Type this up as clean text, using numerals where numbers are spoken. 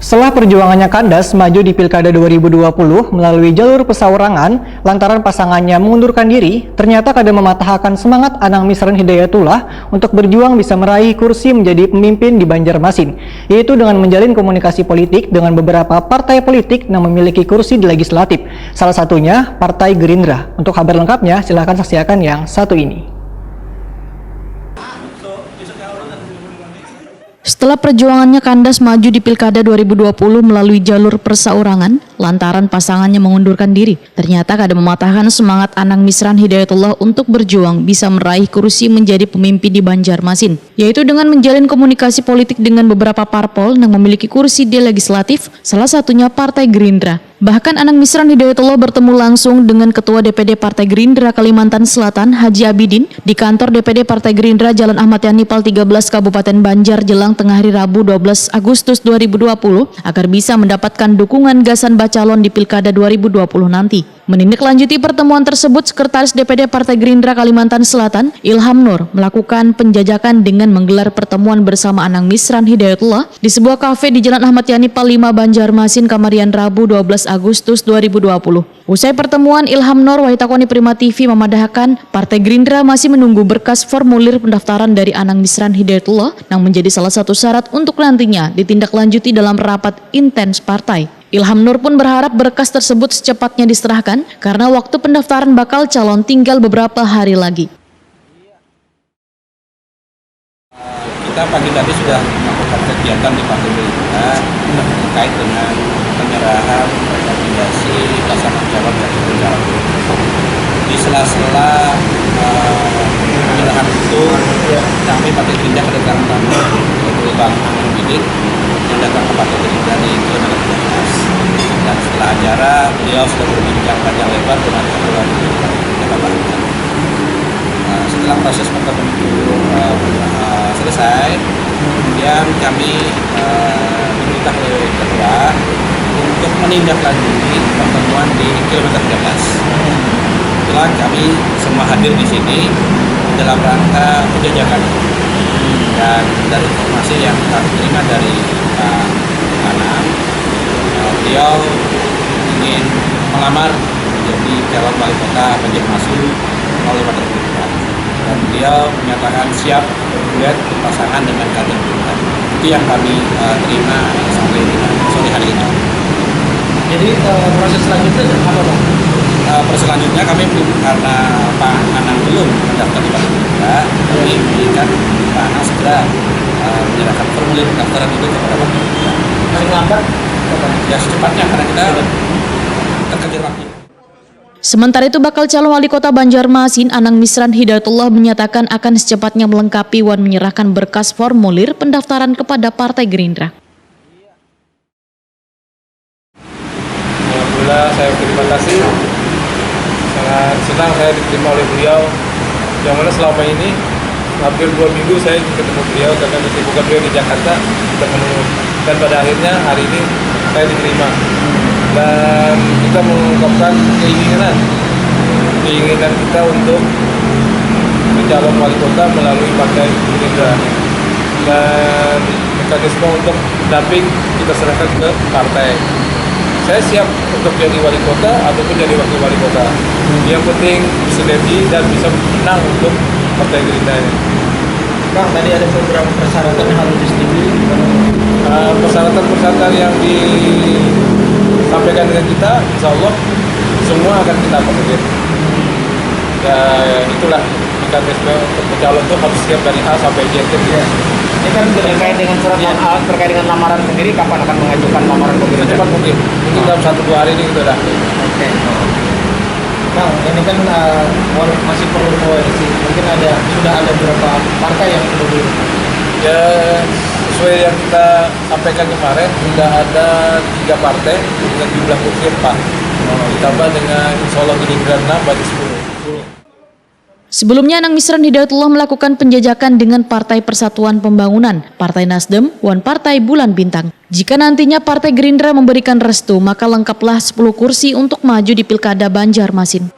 Setelah perjuangannya kandas maju di Pilkada 2020 melalui jalur perseorangan lantaran pasangannya mengundurkan diri, ternyata kadang mematahkan semangat Anang Misran Hidayatullah untuk berjuang bisa meraih kursi menjadi pemimpin di Banjarmasin, yaitu dengan menjalin komunikasi politik dengan beberapa partai politik yang memiliki kursi di legislatif, salah satunya Partai Gerindra. Untuk kabar lengkapnya, silahkan saksikan yang satu ini. Setelah perjuangannya kandas maju di Pilkada 2020 melalui jalur perseorangan, lantaran pasangannya mengundurkan diri, ternyata kadang mematahkan semangat Anang Misran Hidayatullah untuk berjuang bisa meraih kursi menjadi pemimpin di Banjarmasin, yaitu dengan menjalin komunikasi politik dengan beberapa parpol yang memiliki kursi di legislatif, salah satunya Partai Gerindra. Bahkan Anang Misran Hidayatullah bertemu langsung dengan Ketua DPD Partai Gerindra Kalimantan Selatan, Haji Abidin, di kantor DPD Partai Gerindra Jalan Ahmad Yani Pal 13 Kabupaten Banjar jelang tengah hari Rabu 12 Agustus 2020 agar bisa mendapatkan dukungan gasan bacalon di Pilkada 2020 nanti. Menindaklanjuti pertemuan tersebut, Sekretaris DPD Partai Gerindra Kalimantan Selatan, Ilham Nur, melakukan penjajakan dengan menggelar pertemuan bersama Anang Misran Hidayatullah di sebuah kafe di Jalan Ahmad Yani Pal 5 Banjarmasin, Kamarian Rabu 12 Agustus 2020. Usai pertemuan, Ilham Nur Wahitakoni Prima TV memadahkan Partai Gerindra masih menunggu berkas formulir pendaftaran dari Anang Misran Hidayatullah yang menjadi salah satu syarat untuk nantinya ditindaklanjuti dalam rapat intens partai. Ilham Nur pun berharap berkas tersebut secepatnya diserahkan karena waktu pendaftaran bakal calon tinggal beberapa hari lagi. Kita pagi tadi sudah melakukan kegiatan di Partai Gerindra terkait dengan penyerahan rekomendasi pasangan calon dari Gerindra. Di sela-sela penyerahan itu, kami Partai Gerindra kedatangan tamu yaitu Bang Anang Bidik yang datang ke Partai Gerindra di kilometer 13. Dan setelah acara, beliau sudah berbincang panjang lebar dengan ketua Jakarta. Setelah proses pertemuan itu selesai, kemudian kami meminta oleh ketua untuk menindaklanjuti pertemuan di kilometer 13. Setelah kami semua hadir di sini dalam rangka penjajakan, dan dari informasi yang kami terima dari Anang, beliau ingin melamar menjadi calon wali kota Banjarmasin oleh Partai Gerindra, dan beliau menyatakan siap berduet pasangan dengan kader Gerindra. Itu yang kami terima sampai sore hari ini. Jadi proses selanjutnya apa, Bang? Proses selanjutnya kami karena Pak Anang belum mendaftar di Partai Gerindra, kami berikan Pak Anang segera menyerahkan formulir pendaftaran itu kepada Partai Gerindra. Paling lambat? Ya secepatnya karena kita terkejar waktu. Sementara itu, bakal calon wali kota Banjarmasin Anang Misran Hidayatullah menyatakan akan secepatnya melengkapi dan menyerahkan berkas formulir pendaftaran kepada Partai Gerindra. Alhamdulillah, saya berterima kasih. Sangat senang saya diterima oleh beliau, yang mana selama ini hampir 2 minggu saya ketemu beliau karena kesibukan beliau di Jakarta ketemu, dan pada akhirnya hari ini saya diterima, dan kita mengungkapkan keinginan kita untuk mencalon wali kota melalui Partai Gerindra, dan mekanisme untuk damping kita serahkan ke partai. Saya siap untuk jadi wali kota ataupun jadi wakil wali kota. Yang penting bersinergi dan bisa menang untuk Partai Gerindra ini. Bang, tadi ada beberapa persyaratan yang harus disetujui. Persyaratan yang disampaikan dengan kita, insya Allah semua akan kita akomodir. Ya itulah mekanisme untuk pencalon itu harus siap dari A sampai Z. Ya. Ini kan terkait dengan surat terkait dengan lamaran sendiri, kapan akan mengajukan lamaran ke Cepat mungkin dalam 1-2 hari ini kita udah. Oke. Bang, ini kan masih perlu koalisi. Mungkin sudah ada beberapa partai yang perlu. Ya sesuai yang kita sampaikan kemarin, sudah ada 3 partai dengan jumlah kursi 4. Ditambah dengan insya Allah Gerindra 6, berarti 10. Sebelumnya, Anang Misran Hidayatullah melakukan penjajakan dengan Partai Persatuan Pembangunan, Partai Nasdem, dan Partai Bulan Bintang. Jika nantinya Partai Gerindra memberikan restu, maka lengkaplah 10 kursi untuk maju di Pilkada Banjarmasin.